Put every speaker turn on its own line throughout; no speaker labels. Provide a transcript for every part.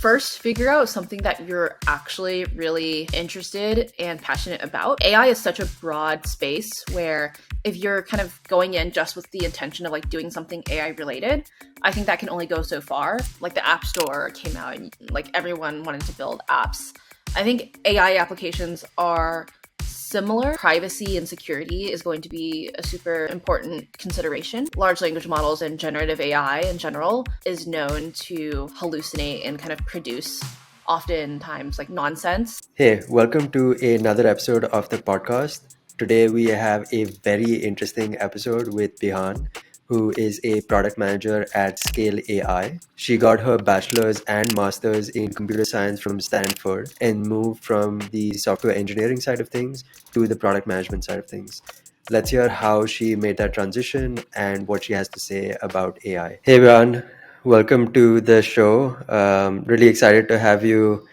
first figure out something that you're actually really interested and passionate about. AI is such a broad space where if you're kind of going in just with the intention of like doing something AI related, I think that can only go so far. Like the App Store came out and like everyone wanted to build apps. I think AI applications are similar. Privacy and security is going to be a super important consideration. Large language models and generative AI in general is known to hallucinate and kind of produce oftentimes like nonsense.
Hey, welcome to another episode of the podcast. Today we have a very interesting episode with Bihan, who is a product manager at Scale AI. She got her bachelor's and master's in computer science from Stanford and moved from the software engineering side of things to the product management side of things. Let's hear how she made that transition and what she has to say about AI. Hey, Bihan, welcome to the show. Really excited to have you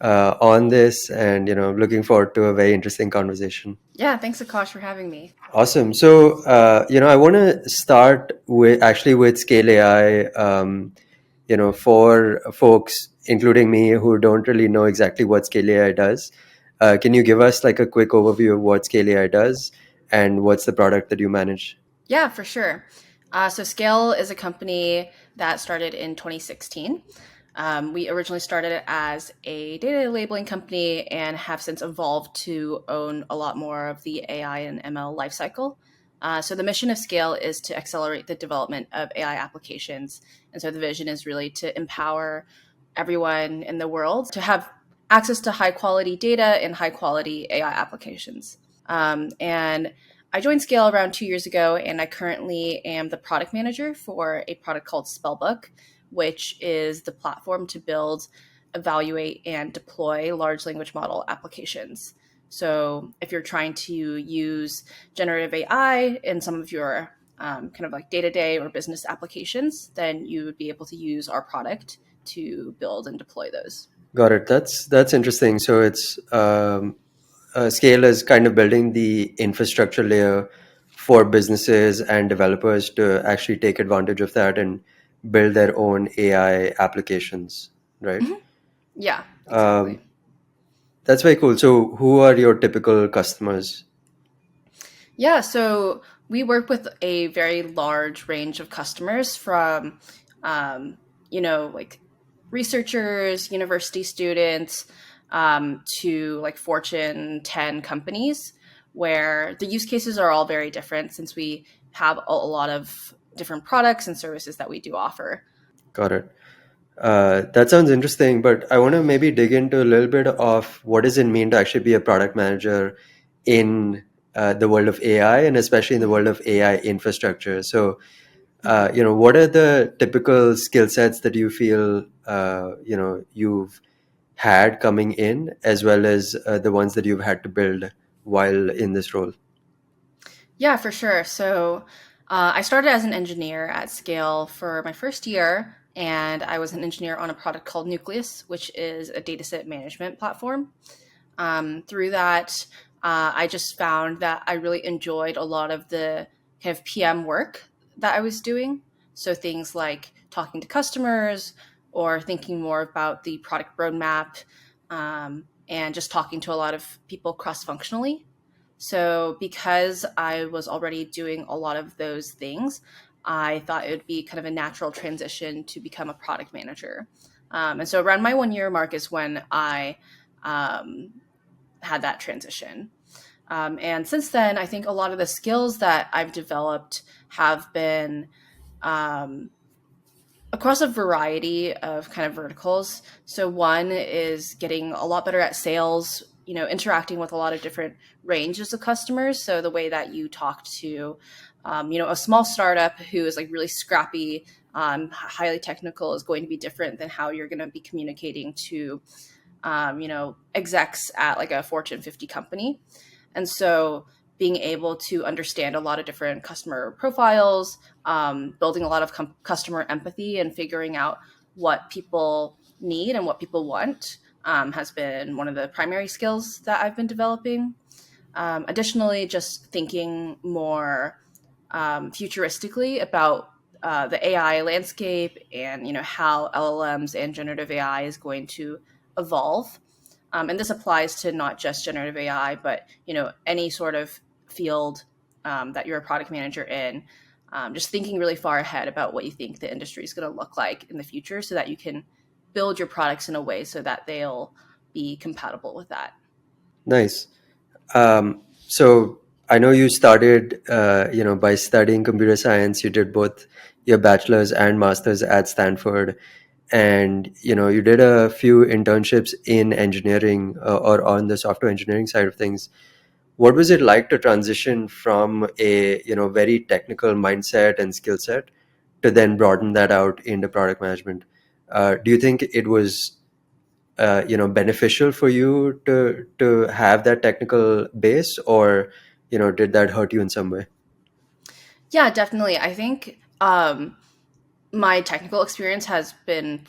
on this, and looking forward to a very interesting conversation.
Yeah, thanks Akash for having me.
Awesome. So I want to start with Scale AI. For folks including me who don't really know exactly what Scale AI does, can you give us like a quick overview of what Scale AI does and what's the product that you manage?
Yeah, for sure. So Scale is a company that started in 2016. We originally started it as a data labeling company and have since evolved to own a lot more of the AI and ML lifecycle. So the mission of Scale is to accelerate the development of AI applications. And so the vision is really to empower everyone in the world to have access to high quality data and high quality AI applications. And I joined Scale around 2 years ago, and I currently am the product manager for a product called Spellbook, which is the platform to build, evaluate, and deploy large language model applications. So if you're trying to use generative AI in some of your kind of like day-to-day or business applications, then you would be able to use our product to build and deploy those.
Got it. That's interesting. So it's Scale is kind of building the infrastructure layer for businesses and developers to actually take advantage of that and build their own AI applications, right?
Mm-hmm. Yeah, exactly.
That's very cool. So who are your typical customers?
Yeah, so we work with a very large range of customers from, like researchers, university students, to like Fortune 10 companies, where the use cases are all very different since we have a lot of different products and services that we do offer.
Got it. That sounds interesting, but I want to maybe dig into a little bit of what does it mean to actually be a product manager in the world of AI, and especially in the world of AI infrastructure. So, what are the typical skill sets that you feel, you've had coming in, as well as the ones that you've had to build while in this role?
Yeah, for sure. So I started as an engineer at Scale for my first year, and I was an engineer on a product called Nucleus, which is a dataset management platform. Through that, I just found that I really enjoyed a lot of the kind of PM work that I was doing. So things like talking to customers or thinking more about the product roadmap, and just talking to a lot of people cross-functionally. So because I was already doing a lot of those things, I thought it would be kind of a natural transition to become a product manager. And so around my 1 year mark is when I had that transition. And since then, I think a lot of the skills that I've developed have been across a variety of kind of verticals. So one is getting a lot better at sales, interacting with a lot of different ranges of customers. So the way that you talk to, a small startup who is like really scrappy, highly technical is going to be different than how you're going to be communicating to, execs at like a Fortune 50 company. And so being able to understand a lot of different customer profiles, building a lot of customer empathy and figuring out what people need and what people want has been one of the primary skills that I've been developing. Additionally, just thinking more futuristically about the AI landscape and how LLMs and generative AI is going to evolve. And this applies to not just generative AI, but any sort of field that you're a product manager in. Just thinking really far ahead about what you think the industry is going to look like in the future, so that you can build your products in a way so that they'll be compatible with that.
Nice. So I know you started, by studying computer science. You did both your bachelor's and master's at Stanford, and you did a few internships in engineering, or on the software engineering side of things. What was it like to transition from a very technical mindset and skill set to then broaden that out into product management? Do you think it was beneficial for you to have that technical base, or did that hurt you in some way?
Yeah, definitely. I think my technical experience has been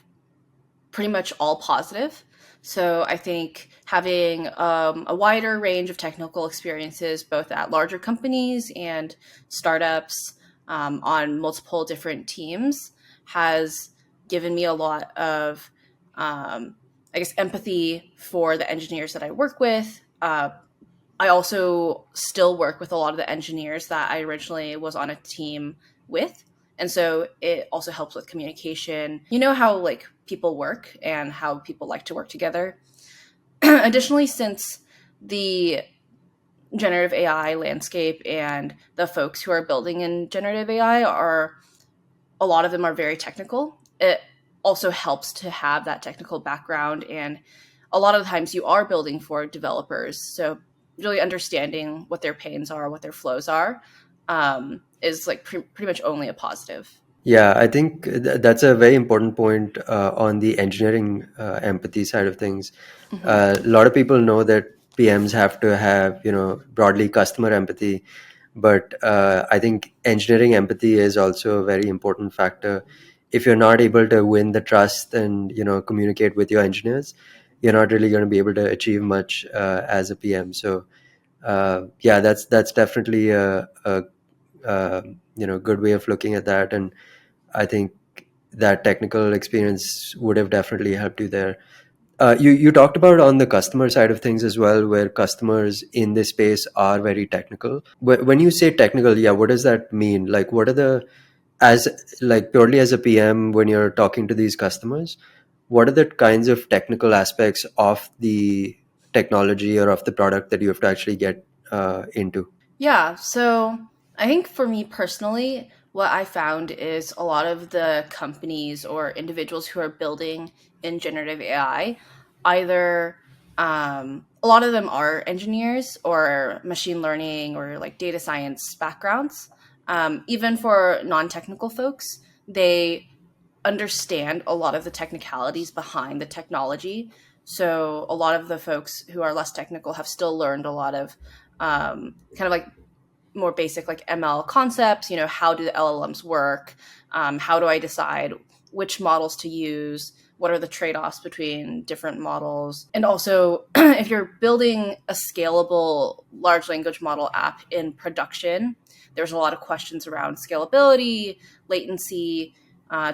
pretty much all positive. So I think having a wider range of technical experiences, both at larger companies and startups, on multiple different teams, has given me a lot of, I guess, empathy for the engineers that I work with. I also still work with a lot of the engineers that I originally was on a team with. And so it also helps with communication. You know how like people work and how people like to work together. Additionally, since the generative AI landscape and the folks who are building in generative AI are, a lot of them are very technical, it also helps to have that technical background. And a lot of the times you are building for developers. So really understanding what their pains are, what their flows are, is like pretty much only a positive.
Yeah, I think that's a very important point on the engineering empathy side of things.
Hmm.
A lot of people know that PMs have to have, broadly customer empathy, but I think engineering empathy is also a very important factor. If you're not able to win the trust and, communicate with your engineers, you're not really going to be able to achieve much as a PM. So, yeah, that's definitely a good way of looking at that, and I think that technical experience would have definitely helped you there. You talked about on the customer side of things as well, where customers in this space are very technical. When you say technical, yeah, what does that mean? Like, what are the, as like purely as a PM, when you're talking to these customers, what are the kinds of technical aspects of the technology or of the product that you have to actually get into?
Yeah, so I think for me personally, what I found is a lot of the companies or individuals who are building in generative AI, either a lot of them are engineers or machine learning or like data science backgrounds. Even for non technical folks, they understand a lot of the technicalities behind the technology. So a lot of the folks who are less technical have still learned a lot of kind of like more basic like ML concepts. How do the LLMs work? How do I decide which models to use? What are the trade-offs between different models? And also, if you're building a scalable large language model app in production, there's a lot of questions around scalability, latency,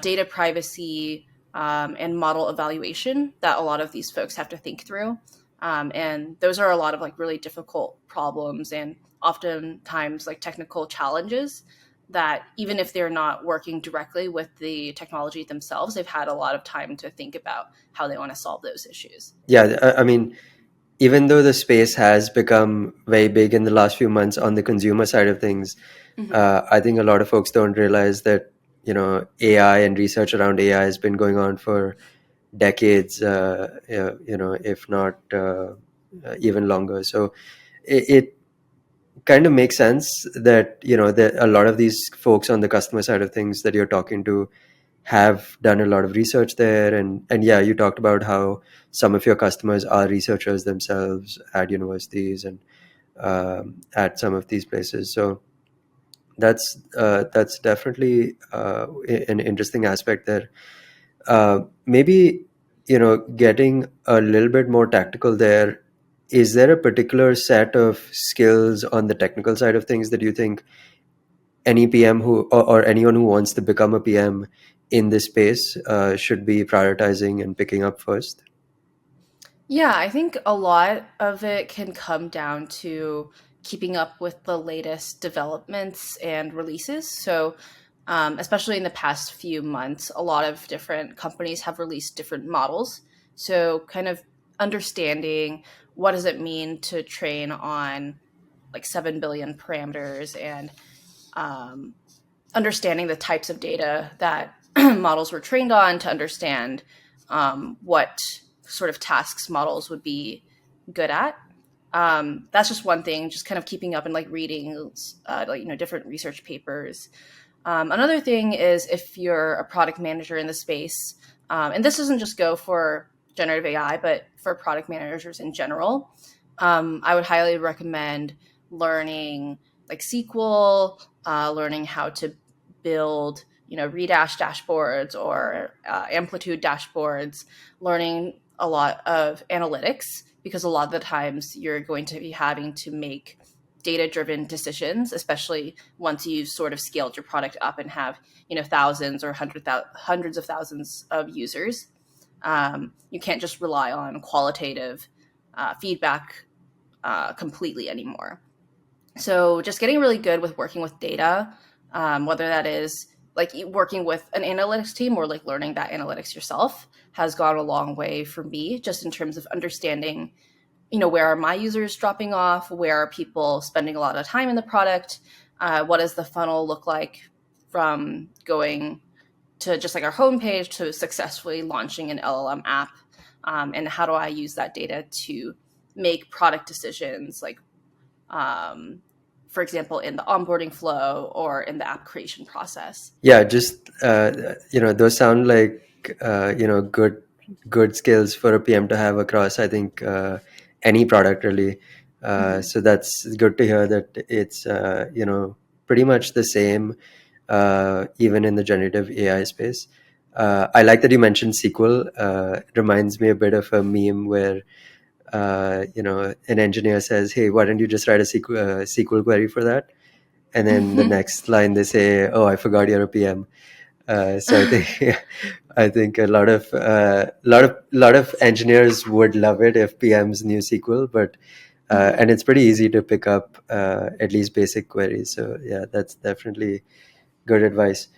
data privacy, and model evaluation that a lot of these folks have to think through. And those are a lot of like really difficult problems and oftentimes like technical challenges that even if they're not working directly with the technology themselves, they've had a lot of time to think about how they want to solve those issues.
Yeah, I mean, even though the space has become very big in the last few months on the consumer side of things,
Hmm.
I think a lot of folks don't realize that AI and research around AI has been going on for decades, if not even longer. So it kind of makes sense that that a lot of these folks on the customer side of things that you're talking to have done a lot of research there, and yeah, you talked about how some of your customers are researchers themselves at universities and at some of these places. So that's definitely an interesting aspect there. Maybe getting a little bit more tactical there, is there a particular set of skills on the technical side of things that you think any PM or anyone who wants to become a PM in this space should be prioritizing and picking up first?
Yeah, I think a lot of it can come down to keeping up with the latest developments and releases. So, especially in the past few months, a lot of different companies have released different models. So, kind of understanding what does it mean to train on like 7 billion parameters and um, understanding the types of data that models were trained on to understand what sort of tasks models would be good at. That's just one thing, just kind of keeping up and like reading different research papers. Another thing is if you're a product manager in the space, and this doesn't just go for generative AI, but for product managers in general, I would highly recommend learning like SQL, learning how to build, Redash dashboards or Amplitude dashboards, learning a lot of analytics because a lot of the times you're going to be having to make data driven decisions, especially once you've sort of scaled your product up and have thousands or hundreds of thousands of users. You can't just rely on qualitative feedback completely anymore. So just getting really good with working with data, whether that is like working with an analytics team or like learning that analytics yourself, has gone a long way for me just in terms of understanding, where are my users dropping off, where are people spending a lot of time in the product, what does the funnel look like from going to just like our homepage to successfully launching an LLM app, and how do I use that data to make product decisions, like um, for example, in the onboarding flow or in the app creation process.
Yeah, just those sound like good skills for a PM to have across, I think, any product really.
Mm-hmm.
So that's good to hear that it's pretty much the same even in the generative AI space. I like that you mentioned SQL. It reminds me a bit of a meme where an engineer says, "Hey, why don't you just write a SQL query for that?" And then the next line they say, "Oh, I forgot you're a PM." So I think I think a lot of engineers would love it if PMs knew SQL, but
Mm-hmm.
and it's pretty easy to pick up at least basic queries. So yeah, that's definitely good advice.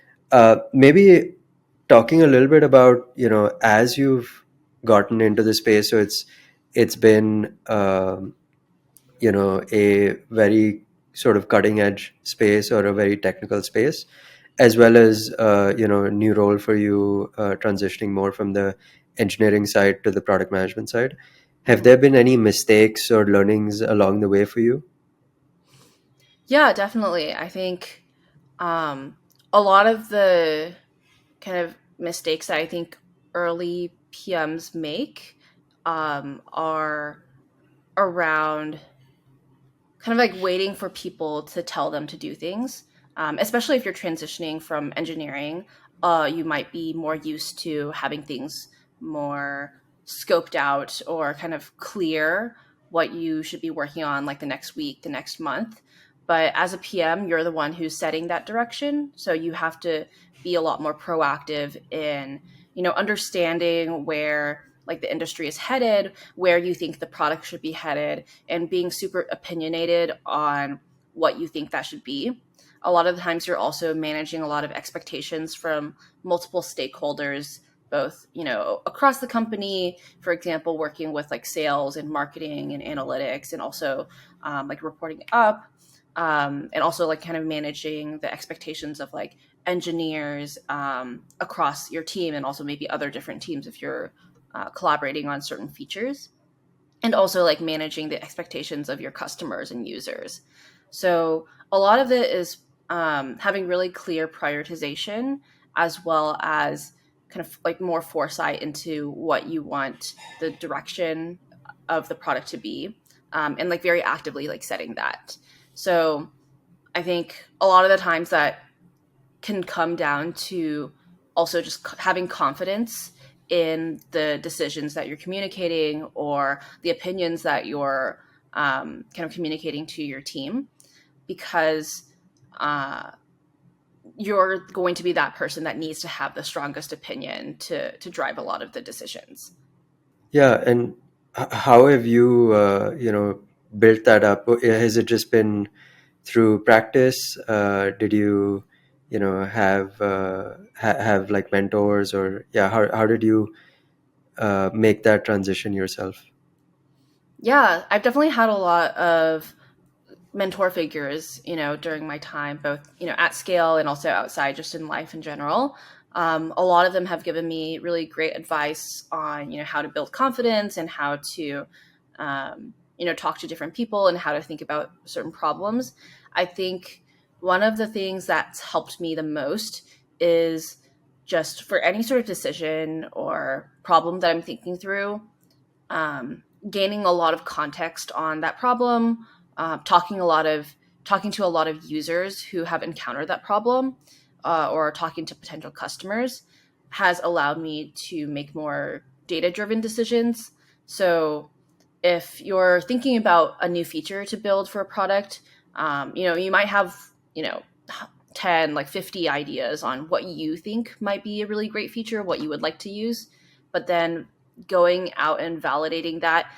Maybe talking a little bit about as you've gotten into the space, so it's been a very sort of cutting edge space or a very technical space, as well as a new role for you transitioning more from the engineering side to the product management side. Have
Mm-hmm.
there been any mistakes or learnings along the way for you?
Yeah, definitely. I think a lot of the kind of mistakes that I think early PMs make are around kind of like waiting for people to tell them to do things, especially if you're transitioning from engineering. You might be more used to having things more scoped out or kind of clear what you should be working on like the next week, the next month. But as a PM, you're the one who's setting that direction. So you have to be a lot more proactive in, understanding where like the industry is headed, where you think the product should be headed, and being super opinionated on what you think that should be. A lot of the times you're also managing a lot of expectations from multiple stakeholders, both, across the company, for example, working with like sales and marketing and analytics, and also like reporting up, and also like kind of managing the expectations of like engineers across your team, and also maybe other different teams if you're collaborating on certain features, and also like managing the expectations of your customers and users. So a lot of it is having really clear prioritization, as well as kind of like more foresight into what you want the direction of the product to be, and like very actively like setting that. So I think a lot of the times that can come down to also just having confidence in the decisions that you're communicating or the opinions that you're kind of communicating to your team, because you're going to be that person that needs to have the strongest opinion to drive a lot of the decisions.
Yeah, and how have you, built that up? Has it just been through practice? Did you, have like mentors, or yeah, how did you make that transition yourself?
Yeah, I've definitely had a lot of mentor figures, during my time, both, at scale and also outside, just in life in general. A lot of them have given me really great advice on, how to build confidence and how to, talk to different people and how to think about certain problems. I think one of the things that's helped me the most is just for any sort of decision or problem that I'm thinking through, um, gaining a lot of context on that problem, talking to a lot of users who have encountered that problem, or talking to potential customers has allowed me to make more data driven decisions. So if you're thinking about a new feature to build for a product, you might have, you know, 10, like 50 ideas on what you think might be a really great feature, what you would like to use. But then going out and validating that,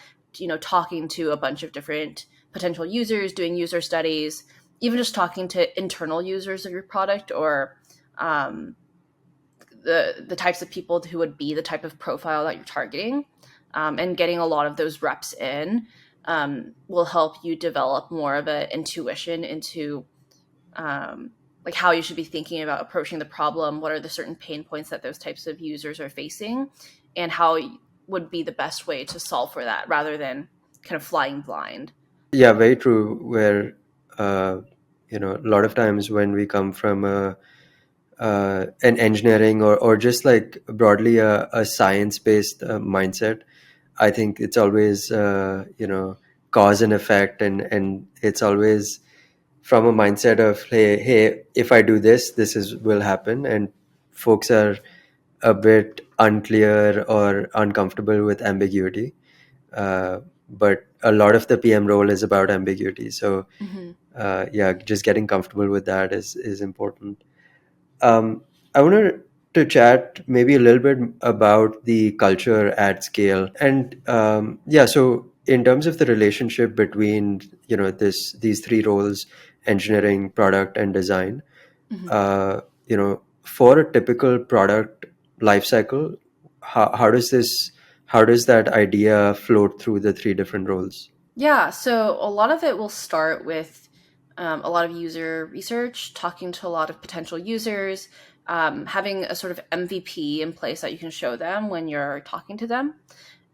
talking to a bunch of different potential users, doing user studies, even just talking to internal users of your product, or um, the types of people who would be the type of profile that you're targeting, and getting a lot of those reps in, will help you develop more of an intuition into, um, like how you should be thinking about approaching the problem. What are the certain pain points that those types of users are facing, and how would be the best way to solve for that, rather than kind of flying blind.
Yeah, very true. Where a lot of times when we come from an engineering, or just like broadly a science-based mindset, I think it's always cause and effect, and it's always from a mindset of, hey, if I do this, this is will happen, and folks are a bit unclear or uncomfortable with ambiguity. But a lot of the PM role is about ambiguity. So
Mm-hmm.
yeah, just getting comfortable with that is important. Um, I wanted to chat maybe a little bit about the culture at scale, and yeah. So in terms of the relationship between these three roles, engineering, product, and design,
Mm-hmm.
for a typical product lifecycle, how does that idea float through the three different roles?
Yeah, so a lot of it will start with a lot of user research, talking to a lot of potential users, having a sort of MVP in place that you can show them when you're talking to them,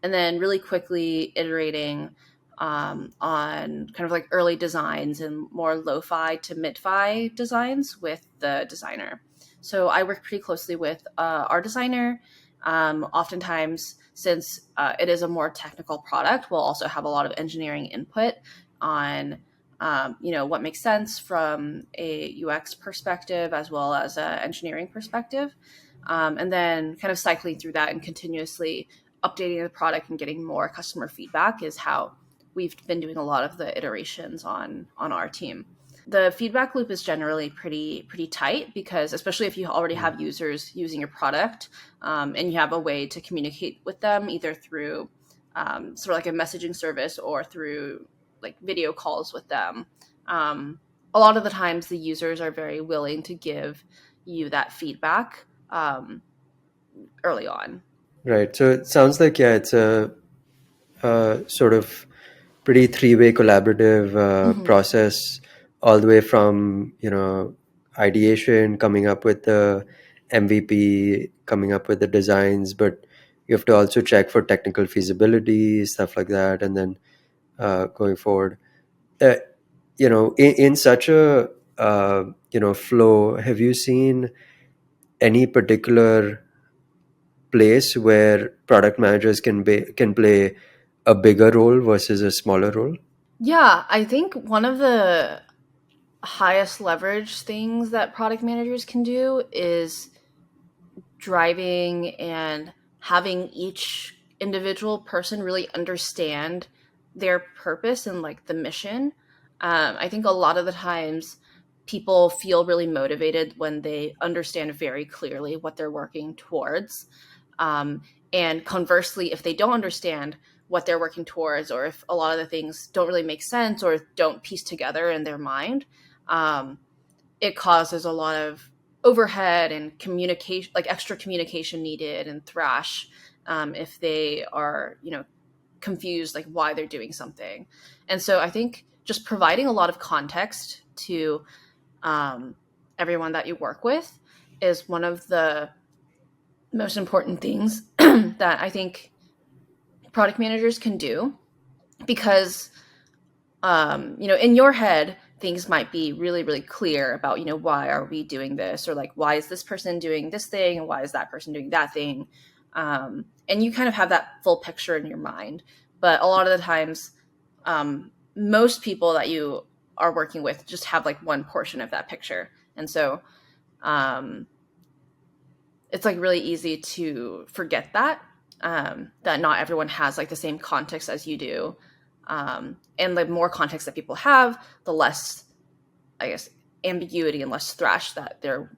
and then really quickly iterating on kind of like early designs and more lo-fi to mid-fi designs with the designer. So I work pretty closely with our designer. Oftentimes, since it is a more technical product, we'll also have a lot of engineering input on what makes sense from a UX perspective as well as an engineering perspective, and then kind of cycling through that and continuously updating the product and getting more customer feedback is how we've been doing a lot of the iterations on our team. The feedback loop is generally pretty tight, because especially if you already
Mm.
have users using your product, and you have a way to communicate with them either through sort of like a messaging service or through like video calls with them. A lot of the times the users are very willing to give you that feedback early on.
Right. So it sounds like, yeah, it's a sort of pretty three-way collaborative
Hmm.
process, all the way from ideation, coming up with the MVP, coming up with the designs, but you have to also check for technical feasibility, stuff like that, and then going forward. Uh, in such a flow, have you seen any particular place where product managers can play a bigger role versus a smaller role?
Yeah, I think one of the highest leverage things that product managers can do is driving and having each individual person really understand their purpose and like the mission. I think a lot of the times people feel really motivated when they understand very clearly what they're working towards. Um, and conversely, if they don't understand what they're working towards, or if a lot of the things don't really make sense or don't piece together in their mind, um, it causes a lot of overhead and communication, like extra communication needed and thrash, if they are, confused, like why they're doing something. And so I think just providing a lot of context to um, everyone that you work with is one of the most important things that I think product managers can do, because in your head things might be really really clear about, why are we doing this, or like why is this person doing this thing and why is that person doing that thing, and you kind of have that full picture in your mind. But a lot of the times, most people that you are working with just have like one portion of that picture, and so um, it's like really easy to forget that not everyone has like the same context as you do. And the more context that people have, the less, I guess, ambiguity and less thrash that there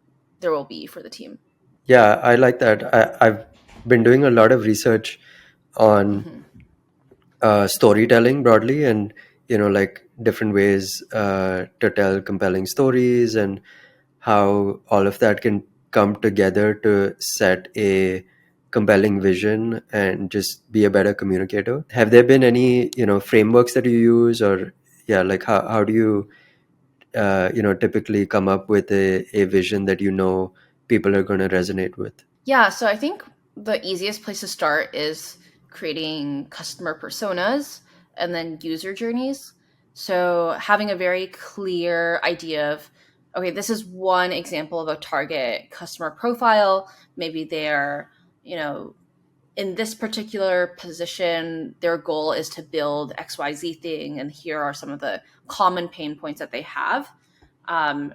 will be for the team.
Yeah, I like that. I've been doing a lot of research on
Mm-hmm.
storytelling broadly, and like different ways to tell compelling stories, and how all of that can come together to set a compelling vision and just be a better communicator. Have there been any frameworks that you use, or yeah, like how do you typically come up with a vision that people are going to resonate with?
Yeah, so I think the easiest place to start is creating customer personas and then user journeys. So having a very clear idea of, okay, this is one example of a target customer profile. Maybe they're, you know, in this particular position, their goal is to build XYZ thing, and here are some of the common pain points that they have.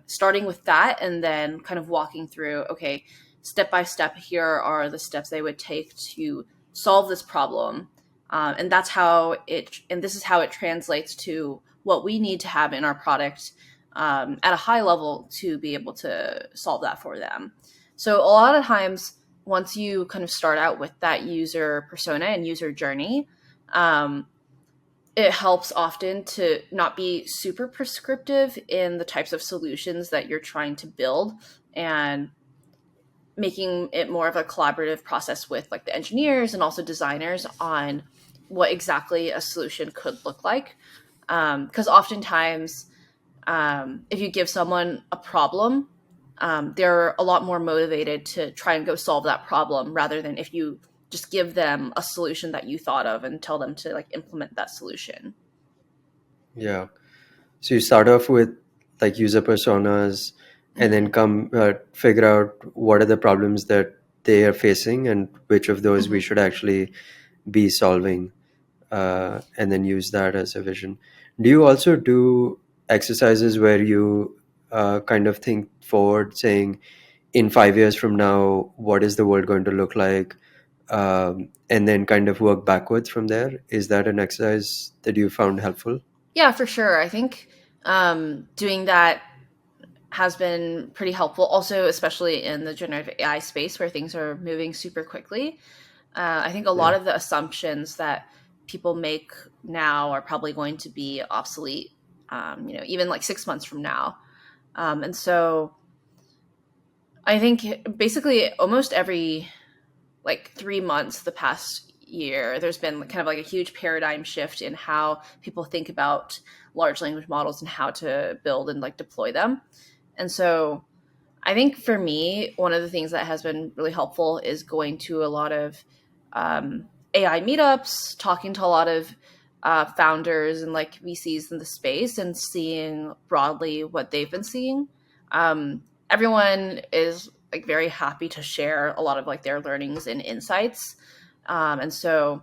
Starting with that, and then kind of walking through, okay, step by step, here are the steps they would take to solve this problem. And this is how it translates to what we need to have in our product, at a high level to be able to solve that for them. So a lot of times, once you kind of start out with that user persona and user journey, um, it helps often to not be super prescriptive in the types of solutions that you're trying to build, and making it more of a collaborative process with like the engineers and also designers on what exactly a solution could look like. Because oftentimes, if you give someone a problem, they're a lot more motivated to try and go solve that problem, rather than if you just give them a solution that you thought of and tell them to like implement that solution.
Yeah. So you start off with like user personas, and then
Mm-hmm.
come figure out what are the problems that they are facing and which of those we
Mm-hmm.
should actually be solving, and then use that as a vision. Do you also do exercises where you kind of think forward, saying, in 5 years from now, what is the world going to look like? And then kind of work backwards from there. Is that an exercise that you found helpful?
Yeah, for sure. I think doing that has been pretty helpful, also, especially in the generative AI space where things are moving super quickly. I think a lot
Yeah.
of the assumptions that people make now are probably going to be obsolete, even like 6 months from now. And so I think basically almost every like 3 months the past year, there's been kind of like a huge paradigm shift in how people think about large language models and how to build and like deploy them. And so I think for me, one of the things that has been really helpful is going to a lot of AI meetups, talking to a lot of founders and like VCs in the space, and seeing broadly what they've been seeing. Everyone is like very happy to share a lot of like their learnings and insights, and so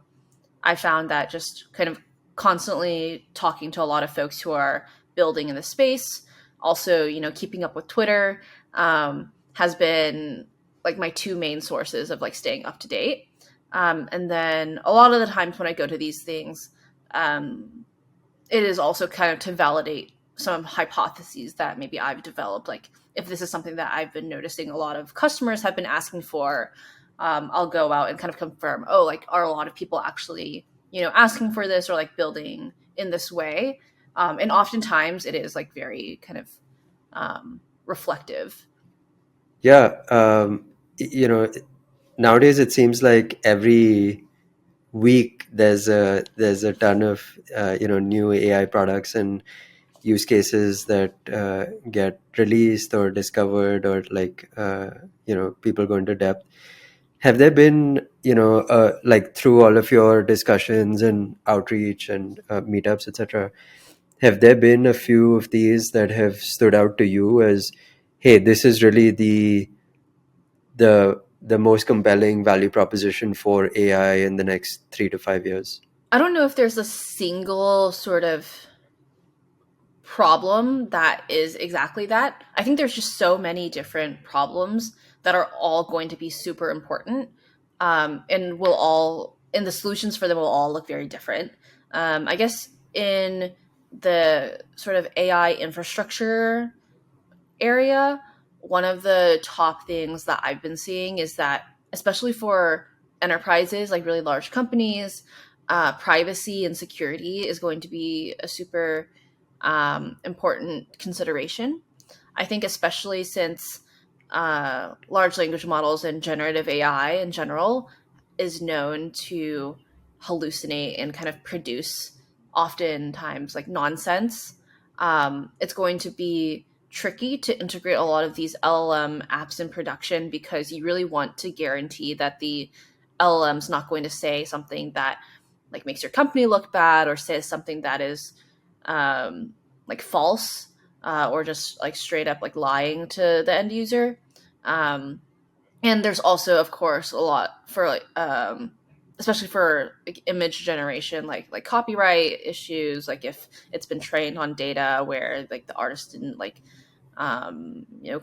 I found that just kind of constantly talking to a lot of folks who are building in the space, also, keeping up with Twitter, has been like my two main sources of like staying up to date. And then a lot of the times when I go to these things, it is also kind of to validate some hypotheses that maybe I've developed. Like if this is something that I've been noticing a lot of customers have been asking for, I'll go out and kind of confirm, oh, like are a lot of people actually, asking for this or like building in this way? And oftentimes it is like very kind of reflective.
Yeah, you know, nowadays it seems like every week there's a ton of new AI products and use cases that get released or discovered, or like people go into depth. Have there been like through all of your discussions and outreach and meetups, etc., have there been a few of these that have stood out to you as, hey, this is really the most compelling value proposition for AI in the next 3 to 5 years?
I don't know if there's a single sort of problem that is exactly that. I think there's just so many different problems that are all going to be super important, and will all, and the solutions for them will all look very different. I guess in the sort of AI infrastructure area, one of the top things that I've been seeing is that, especially for enterprises, like really large companies, privacy and security is going to be a super important consideration. I think, especially since large language models and generative AI in general is known to hallucinate and kind of produce oftentimes like nonsense. It's going to be tricky to integrate a lot of these LLM apps in production because you really want to guarantee that the LLM's not going to say something that like makes your company look bad or says something that is like false, or just like straight up like lying to the end user. Um, and there's also, of course, a lot for like especially for like image generation, like copyright issues, like if it's been trained on data where like the artist didn't like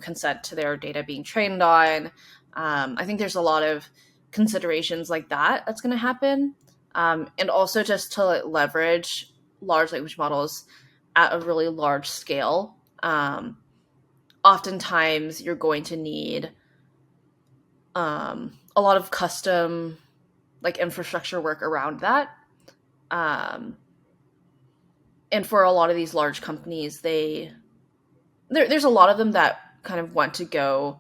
consent to their data being trained on. I think there's a lot of considerations like that that's going to happen, and also just to like, leverage large language models at a really large scale. Oftentimes, you're going to need a lot of custom like infrastructure work around that. Um, and for a lot of these large companies, there's a lot of them that kind of want to go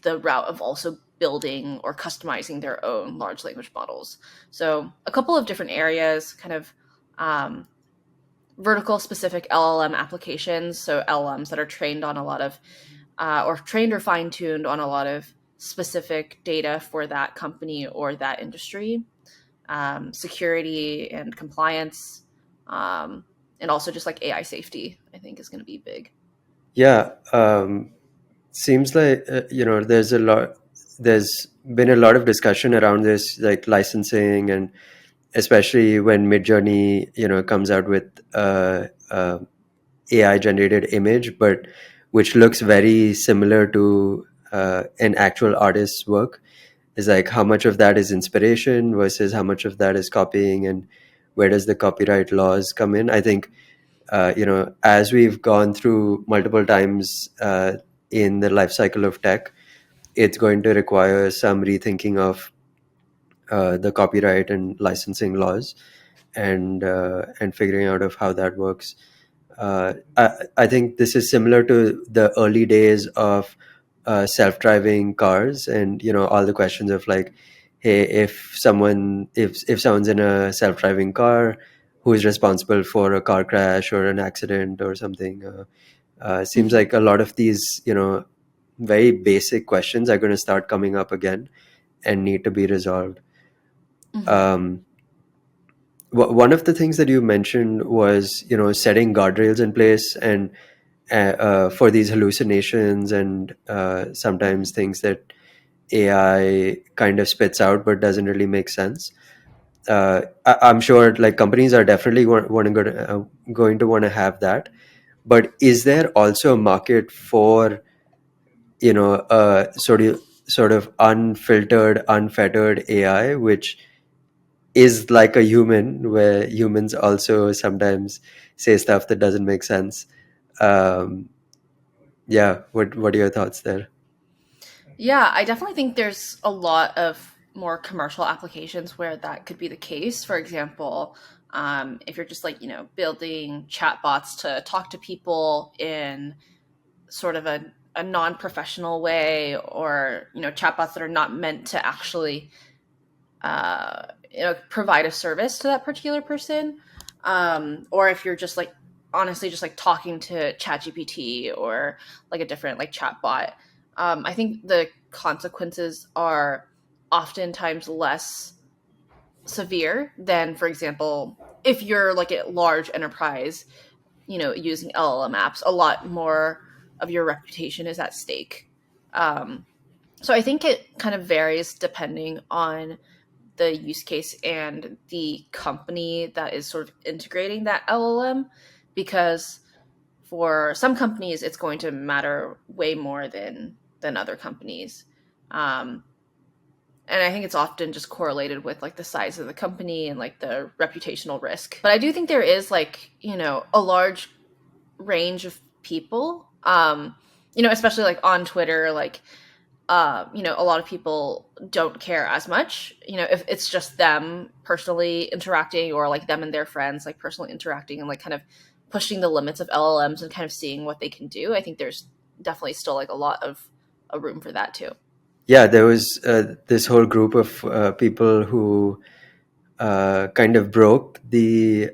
the route of also building or customizing their own large language models. So a couple of different areas, kind of um, vertical specific LLM applications. So LLMs that are trained on a lot of, or trained or fine tuned on a lot of specific data for that company or that industry. Security and compliance, and also just like AI safety, I think is going to be big.
Yeah, seems like there's been a lot of discussion around this, like licensing, and especially when Midjourney comes out with AI generated image, but which looks very similar to an actual artist's work. Is like how much of that is inspiration versus how much of that is copying, and where does the copyright laws come in? I think as we've gone through multiple times in the life cycle of tech, it's going to require some rethinking of the copyright and licensing laws, and figuring out of how that works. I think this is similar to the early days of self-driving cars, and all the questions of like, hey, if someone's in a self-driving car, who is responsible for a car crash or an accident or something? Seems
Mm-hmm.
like a lot of these very basic questions are going to start coming up again and need to be resolved.
Mm-hmm.
Um, One of the things that you mentioned was setting guardrails in place, and for these hallucinations and
Mm-hmm.
sometimes things that AI kind of spits out but doesn't really make sense. I'm sure like companies are definitely going to want to have that. But is there also a market for sort of unfiltered, unfettered AI, which is like a human, where humans also sometimes say stuff that doesn't make sense? Um, yeah, what are your thoughts there?
Yeah, I definitely think there's a lot of more commercial applications where that could be the case. For example, if you're just like, building chatbots to talk to people in sort of a non-professional way, or, chatbots that are not meant to actually provide a service to that particular person, or if you're just like honestly just like talking to ChatGPT or like a different like chatbot. I think the consequences are oftentimes less severe than, for example, if you're like a large enterprise, using LLM apps. A lot more of your reputation is at stake. So I think it kind of varies depending on the use case and the company that is sort of integrating that LLM, because for some companies it's going to matter way more than other companies. um, and I think it's often just correlated with like the size of the company and like the reputational risk. But I do think there is like, a large range of people, especially like on Twitter, like a lot of people don't care as much, if it's just them personally interacting, or like them and their friends like personally interacting and like kind of pushing the limits of LLMs and kind of seeing what they can do. I think there's definitely still like a lot of a room for that too.
Yeah, there was this whole group of people who kind of broke the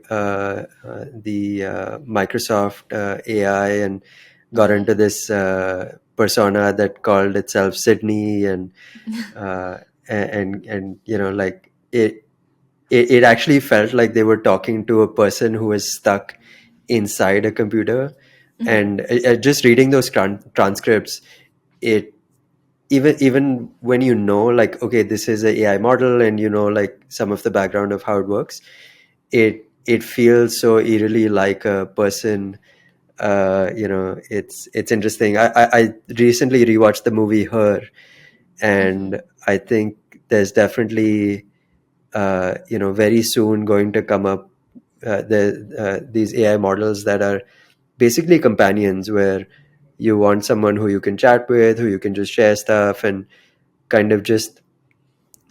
Microsoft AI and got
Mm-hmm.
into this persona that called itself Sydney, uh, and like it actually felt like they were talking to a person who was stuck inside a computer.
Mm-hmm.
And just reading those transcripts, it even when like, okay, this is a AI model, and like some of the background of how it works, it feels so eerily like a person. It's interesting. I recently rewatched the movie Her,
Mm-hmm.
and I think there's definitely very soon going to come up these AI models that are basically companions, where you want someone who you can chat with, who you can just share stuff and kind of just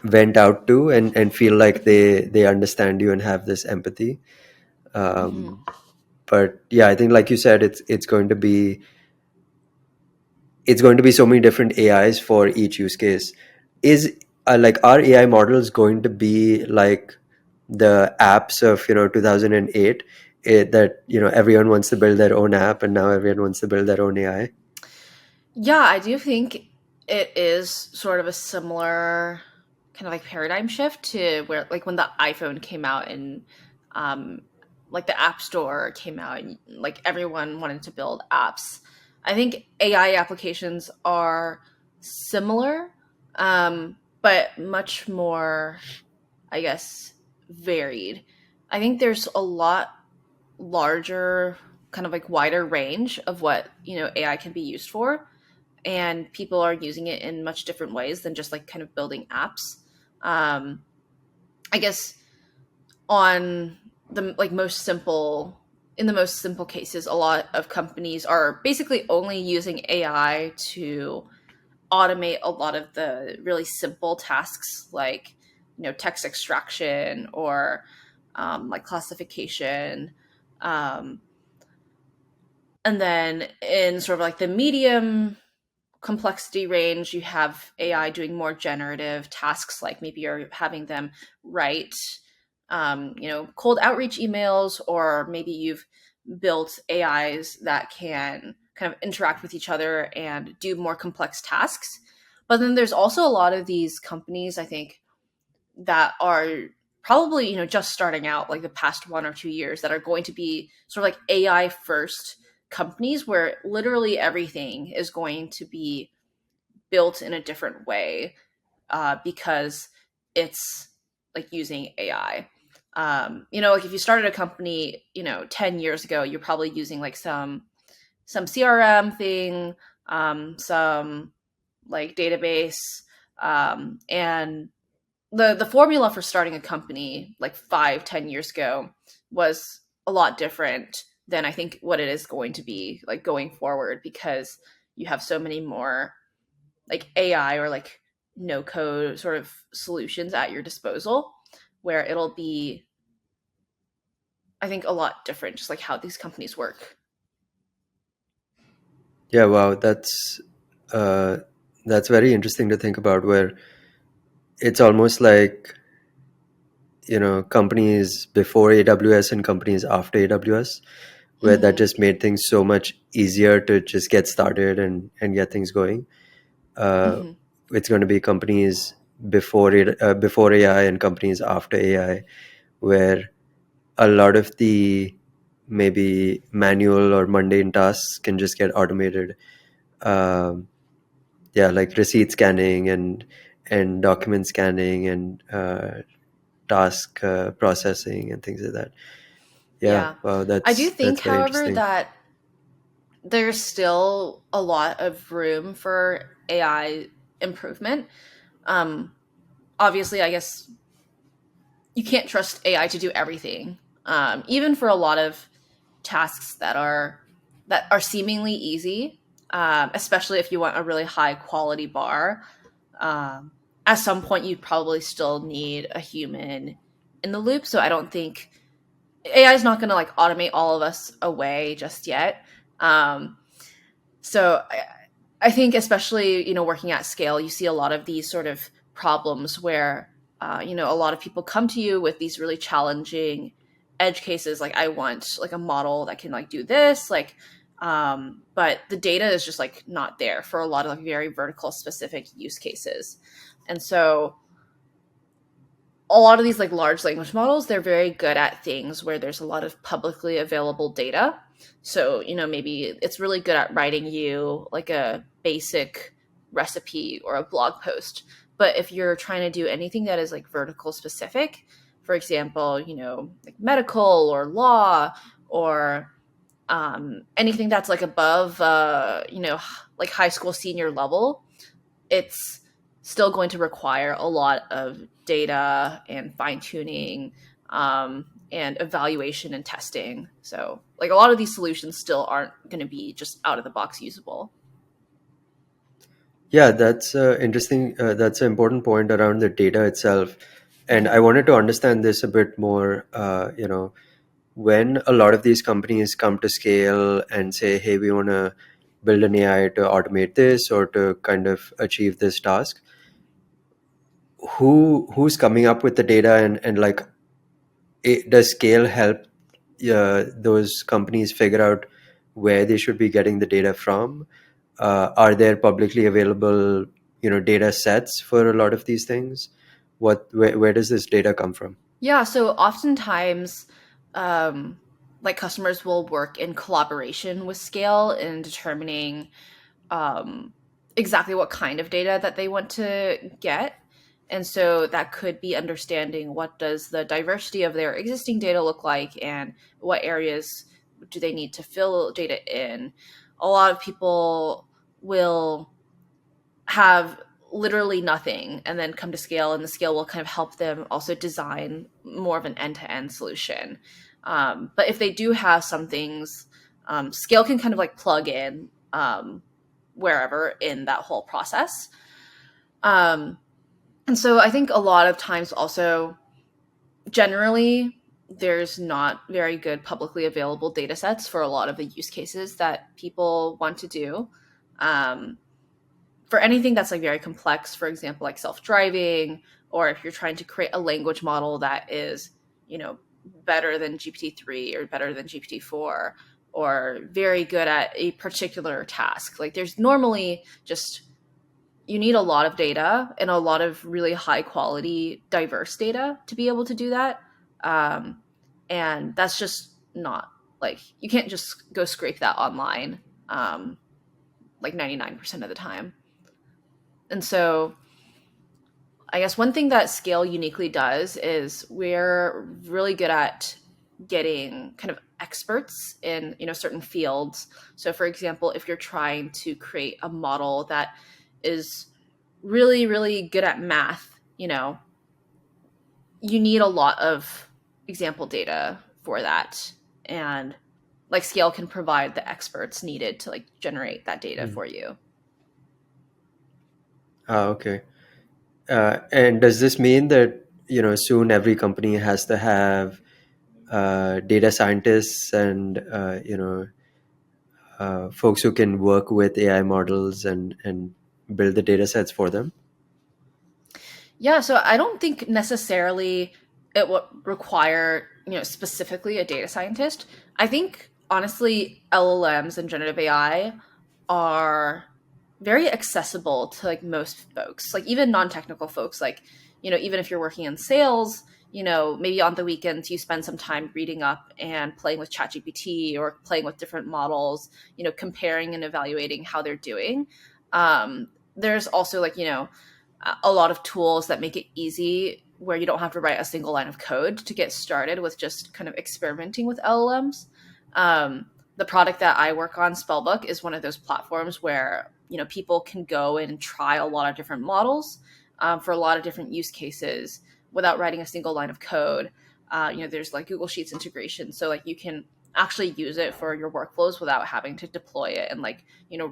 vent out to, and feel like they understand you and have this empathy.
Mm-hmm.
um, but yeah, I think like you said, it's going to be so many different AIs for each use case. Is like, are AI models going to be like the apps of 2008, that everyone wants to build their own app, and now everyone wants to build their own AI?
Yeah, I do think it is sort of a similar kind of like paradigm shift to where like when the iPhone came out and um like the App Store came out and like everyone wanted to build apps. I think AI applications are similar, but much more, I guess, varied. I think there's a lot larger, kind of like wider range of what, AI can be used for, and people are using it in much different ways than just like kind of building apps. I guess on the like most simple in the most simple cases, a lot of companies are basically only using AI to automate a lot of the really simple tasks, like text extraction or like classification. um, and then in sort of like the medium complexity range, you have AI doing more generative tasks, like maybe you're having them write, cold outreach emails, or maybe you've built AIs that can kind of interact with each other and do more complex tasks. But then there's also a lot of these companies, I think, that are probably just starting out, like the past 1 or 2 years, that are going to be sort of like AI first companies, where literally everything is going to be built in a different way, because it's like using AI. Like if you started a company, 10 years ago, you're probably using like some CRM thing, some like database, and the formula for starting a company like 5-10 years ago was a lot different than I think what it is going to be like going forward, because you have so many more like AI or like no code sort of solutions at your disposal, where it'll be, I think, a lot different, just like how these companies work.
Yeah, wow, uh, that's very interesting to think about. Where it's almost like, companies before AWS and companies after AWS, where that
Mm-hmm.
just made things so much easier to just get started and get things going. Uh,
Mm-hmm.
it's going to be companies before AI and companies after AI, where a lot of the maybe manual or mundane tasks can just get automated. Um, yeah, like receipt scanning and document scanning and task processing and things like that. Yeah,
Yeah.
wow,
I do
that's
think,
very
however,
interesting.
that there's still a lot of room for AI improvement. Um, Obviously, I guess you can't trust AI to do everything. Even for a lot of tasks that are seemingly easy, especially if you want a really high quality bar. Um, at some point, you probably still need a human in the loop. So I don't think AI is not going to like automate all of us away just yet. Um, so I think, especially working at scale, you see a lot of these sort of problems where a lot of people come to you with these really challenging edge cases. Like, I want like a model that can like do this, but the data is just like not there for a lot of like very vertical specific use cases, and so a lot of these like large language models, they're very good at things where there's a lot of publicly available data. So maybe it's really good at writing you like a basic recipe or a blog post. But if you're trying to do anything that is like vertical specific, for example, like medical or law, or anything that's like above like high school senior level, it's still going to require a lot of data and fine tuning, and evaluation and testing. So, like, a lot of these solutions still aren't going to be just out of the box usable.
Yeah, that's interesting. That's an important point around the data itself. And I
Mm-hmm.
wanted to understand this a bit more. When a lot of these companies come to scale and say, hey, we want to build an AI to automate this or to kind of achieve this task, who's coming up with the data, and like, does scale help those companies figure out where they should be getting the data from? Are there publicly available, data sets for a lot of these things? Where does this data come from?
Yeah, so oftentimes, um, like customers will work in collaboration with Scale in determining um, exactly what kind of data that they want to get. And so that could be understanding what does the diversity of their existing data look like, and what areas do they need to fill data in. A lot of people will have literally nothing and then come to scale, and the scale will kind of help them also design more of an end-to-end solution. But if they do have some things, scale can kind of like plug in wherever in that whole process. um, and so I think a lot of times also, generally, there's not very good publicly available data sets for a lot of the use cases that people want to do. um, for anything that's like very complex, for example, like self-driving, or if you're trying to create a language model that is, you know, better than GPT-3 or better than GPT-4, or very good at a particular task. Like, there's normally just, you need a lot of data and a lot of really high quality diverse data to be able to do that. um, and that's just not, like, you can't just go scrape that online, like 99% of the time. And so I guess one thing that Scale uniquely does is we're really good at getting kind of experts in certain fields. So, for example, if you're trying to create a model that is really really good at math, you need a lot of example data for that. And like Scale can provide the experts needed to like generate that data
Mm.
for you.
Okay. And does this mean that, soon every company has to have data scientists and, folks who can work with AI models and build the data sets for them?
Yeah, so I don't think necessarily it would require, specifically a data scientist. I think honestly, LLMs and generative AI are very accessible to like most folks, like even non-technical folks. Like, even if you're working in sales, maybe on the weekends you spend some time reading up and playing with ChatGPT or playing with different models, comparing and evaluating how they're doing. There's also like, a lot of tools that make it easy where you don't have to write a single line of code to get started with just kind of experimenting with LLMs. The product that I work on, Spellbook, is one of those platforms where people can go and try a lot of different models for a lot of different use cases without writing a single line of code. There's like Google Sheets integration, so like you can actually use it for your workflows without having to deploy it and like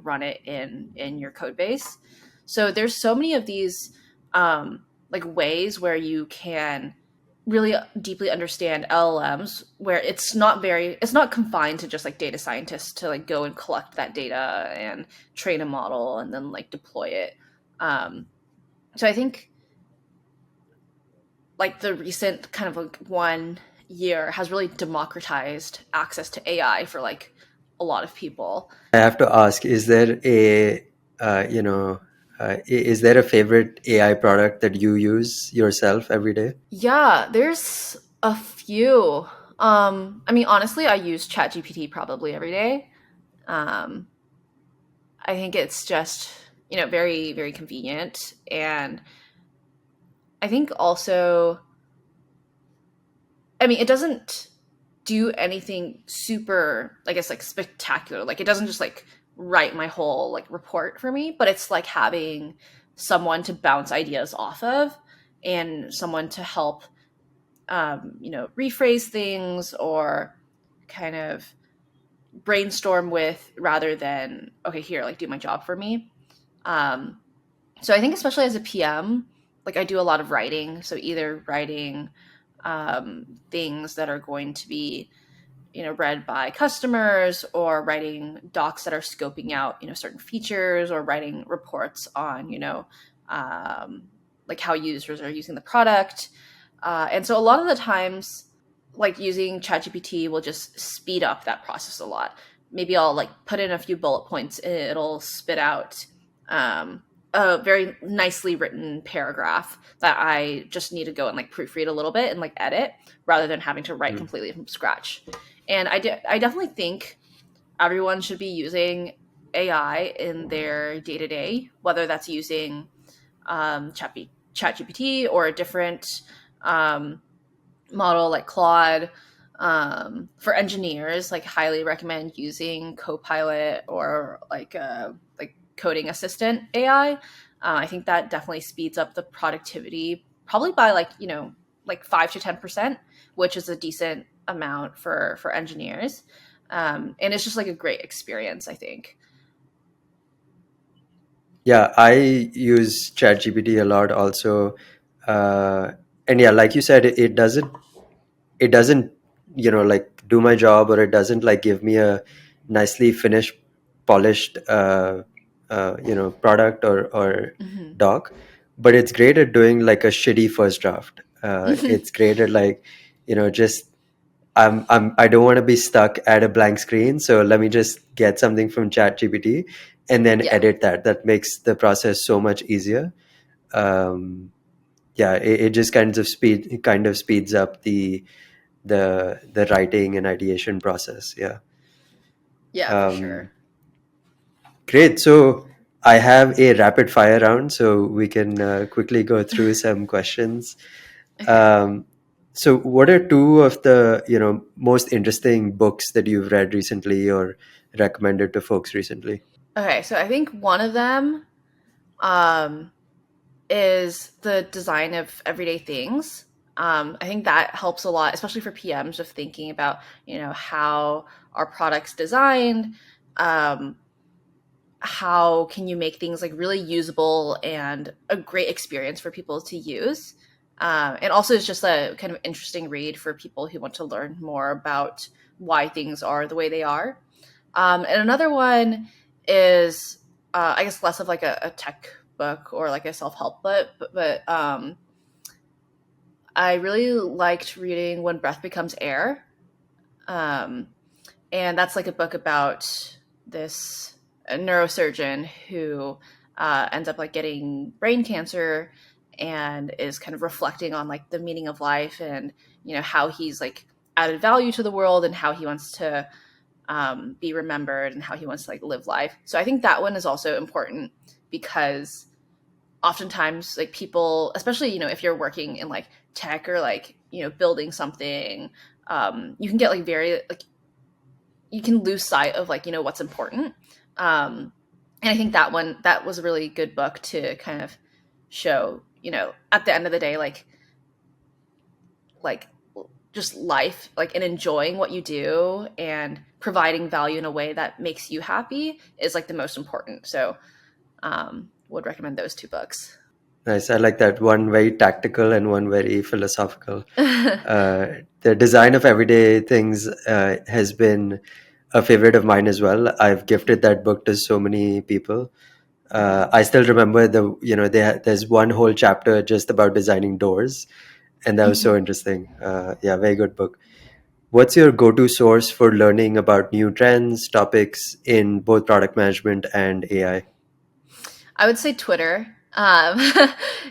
run it in your code base. So there's so many of these like ways where you can really deeply understand LLMs where it's not confined to just like data scientists to like go and collect that data and train a model and then like deploy it. So I think like the recent kind of like 1 year has really democratized access to AI for like a lot of people.
I have to ask, is there a, is there a favorite AI product that you use yourself every day?
Yeah, there's a few. I mean, honestly, I use ChatGPT probably every day. Um, I think it's just, very, very convenient. And I think also, I mean, it doesn't do anything super, I guess, like spectacular. Like, it doesn't just like write my whole like report for me, but it's like having someone to bounce ideas off of and someone to help rephrase things or kind of brainstorm with rather than, okay, here, like do my job for me. Um, so I think especially as a PM, like I do a lot of writing. So either writing things that are going to be, read by customers or writing docs that are scoping out, certain features or writing reports on, like how users are using the product. And so a lot of the times, like using ChatGPT will just speed up that process a lot. Maybe I'll like put in a few bullet points and it'll spit out um, a very nicely written paragraph that I just need to go and like proofread a little bit and like edit rather than having to write
Mm.
completely from scratch. And I definitely think everyone should be using AI in their day to day, whether that's using ChatGPT or a different um, model like Claude. For engineers, like highly recommend using Copilot or like coding assistant AI. I think that definitely speeds up the productivity, probably by like like 5 to 10%, which is a decent amount for engineers. And it's just like a great experience, I think.
Yeah, I use ChatGPT a lot also. Uh, and yeah, like you said, it doesn't like do my job, or it doesn't like give me a nicely finished, polished product or
Hmm.
doc, but it's great at doing like a shitty first draft. It's great at like, just I don't want to be stuck at a blank screen, so let me just get something from ChatGPT and then
Yeah.
edit that. That makes the process so much easier. um, yeah, it just kind of speeds up the writing and ideation process. Yeah.
Yeah, for
um,
sure.
Great. So I have a rapid fire round, so we can quickly go through some questions.
Okay.
um, so what are two of the most interesting books that you've read recently or recommended to folks recently?
Okay, so I think one of them um, is The Design of Everyday Things. I think that helps a lot, especially for PMs, of thinking about, how our products designed. Um, how can you make things like really usable and a great experience for people to use? And also, it's just a kind of interesting read for people who want to learn more about why things are the way they are. And another one is, I guess, less of like a tech book or like a self help book, but I really liked reading When Breath Becomes Air. Um, and that's like a book about this neurosurgeon who ends up like getting brain cancer and is kind of reflecting on like the meaning of life and how he's like added value to the world and how he wants to be remembered and how he wants to like live life. So I think that one is also important because oftentimes like people, especially if you're working in like tech or like building something, you can get like very like you can lose sight of like what's important. And I think that was a really good book to kind of show at the end of the day, like just life, like, and enjoying what you do and providing value in a way that makes you happy is like the most important. So would recommend those two books.
Nice. I like that. One very tactical and one very philosophical. The design of everyday things has been a favorite of mine as well. I've gifted that book to so many people. I still remember there's one whole chapter just about designing doors, and that was so interesting. Yeah, very good book. What's your go-to source for learning about new trends, topics in both product management and AI?
I would say Twitter,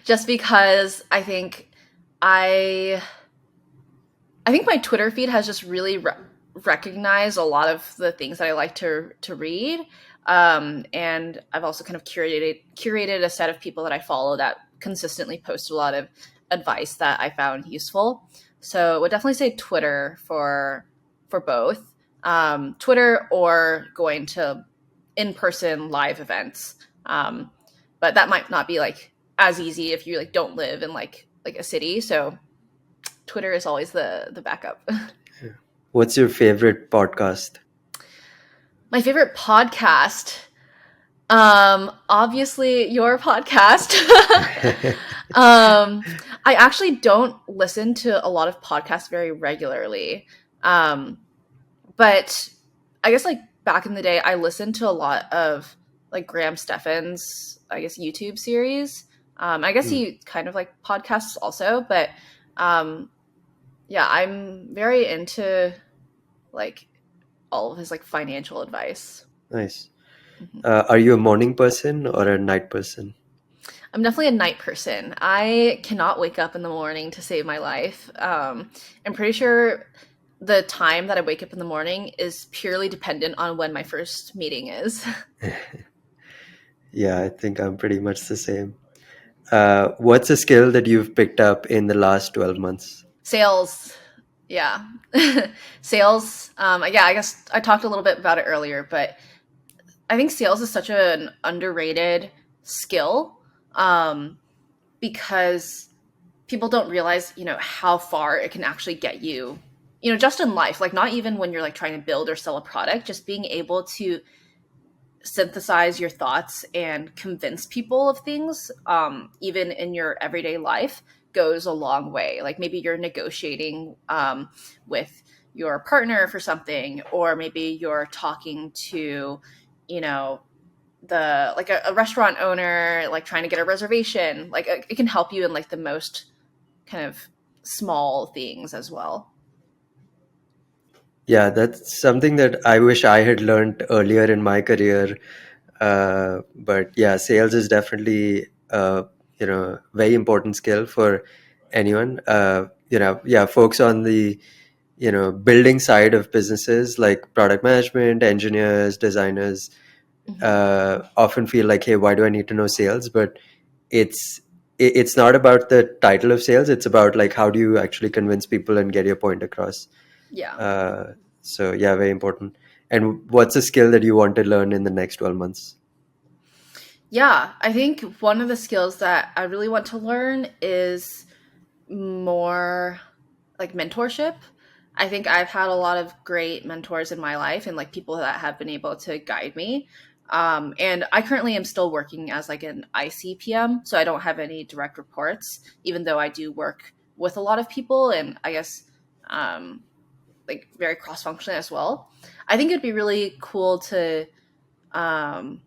just because I I think my Twitter feed has just really recognized a lot of the things that I like to read, and I've also kind of curated a set of people that I follow that consistently post a lot of advice that I found useful. So I would definitely say Twitter for both, Twitter or going to in person live events. But that might not be like as easy if you like don't live in like a city. So Twitter is always the backup.
What's your favorite podcast?
My favorite podcast, obviously your podcast. I actually don't listen to a lot of podcasts very regularly, but I guess like back in the day, I listened to a lot of like Graham Stephan's, I guess, YouTube series. I guess
Hmm.
he kind of like podcasts also, but um, yeah, I'm very into like all of his like financial advice.
Nice.
Mhm.
Are you a morning person or a night person?
I'm definitely a night person. I cannot wake up in the morning to save my life. I'm pretty sure the time that I wake up in the morning is purely dependent on when my first meeting is.
Yeah, I think I'm pretty much the same. What's a skill that you've picked up in the last 12 months?
Sales, yeah. Sales, yeah, I guess I talked a little bit about it earlier, but I think sales is such an underrated skill, um, because people don't realize, how far it can actually get you, just in life, like not even when you're like trying to build or sell a product, just being able to synthesize your thoughts and convince people of things, even in your everyday life, goes a long way. Like maybe you're negotiating with your partner for something, or maybe you're talking to, you know, the like a restaurant owner, like trying to get a reservation. Like it can help you in like the most kind of small things as well.
Yeah, that's something that I wish I had learned earlier in my career. But yeah, sales is definitely very important skill for anyone. Yeah, folks on the building side of businesses like product management, engineers, designers
Hmm.
often feel like, hey, why do I need to know sales? But it's it's not about the title of sales. It's about like how do you actually convince people and get your point across.
Yeah.
Uh, so yeah, very important. And what's a skill that you want to learn in the next 12 months?
Yeah, I think one of the skills that I really want to learn is more like mentorship. I think I've had a lot of great mentors in my life and like people that have been able to guide me. And I currently am still working as like an ICPM, so I don't have any direct reports, even though I do work with a lot of people and I guess um, like very cross functional as well. I think it'd be really cool to um,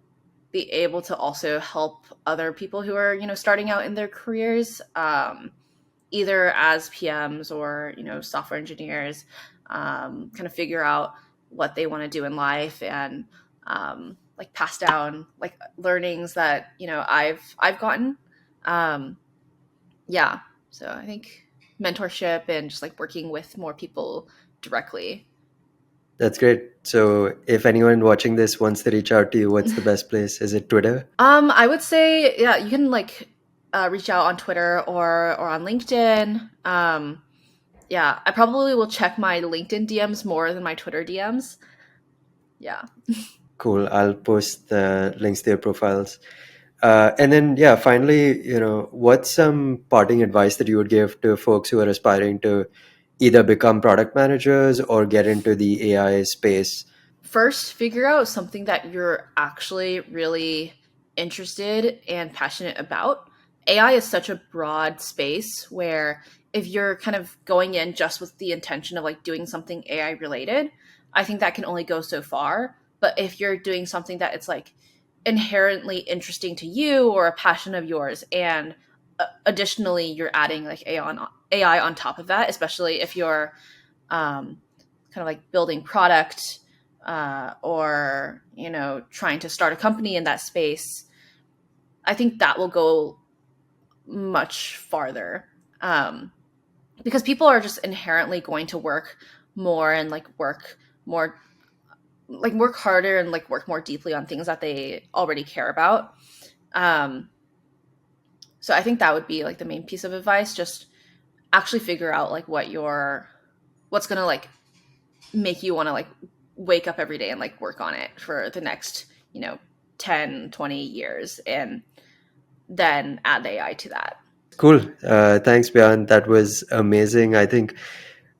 be able to also help other people who are starting out in their careers, either as PMs or software engineers, kind of figure out what they want to do in life and like pass down like learnings that I've gotten. Um, yeah, so I think mentorship and just like working with more people directly.
That's great. So if anyone watching this wants to reach out to you, what's the best place? Is it Twitter?
I would say, yeah, you can like reach out on Twitter or on LinkedIn. Yeah, I probably will check my LinkedIn DMs more than my Twitter DMs. Yeah.
Cool. I'll post the links to your profiles. And then, yeah, finally, what's some parting advice that you would give to folks who are aspiring to either become product managers or get into the AI space?
First, figure out something that you're actually really interested and passionate about. AI is such a broad space where if you're kind of going in just with the intention of like doing something AI related, I think that can only go so far. But if you're doing something that it's like inherently interesting to you or a passion of yours, and additionally you're adding like AI on top of that, especially if you're um, kind of like building product or trying to start a company in that space, I think that will go much farther, um, because people are just inherently going to work more and like work more, like work harder and like work more deeply on things that they already care about. um, so I think that would be like the main piece of advice. Just actually figure out like what's gonna like make you want to like wake up every day and like work on it for the next 10-20 years, and then add AI to that.
Cool. Thanks, Bian. That was amazing. I think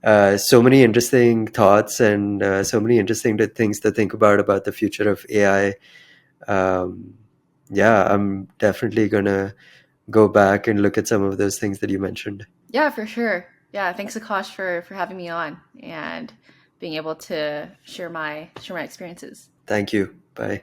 so many interesting thoughts and so many interesting things to think about the future of AI. Um, yeah, I'm definitely gonna go back and look at some of those things that you mentioned.
Yeah, for sure. Yeah, thanks Akash for having me on and being able to share my experiences.
Thank you. Bye.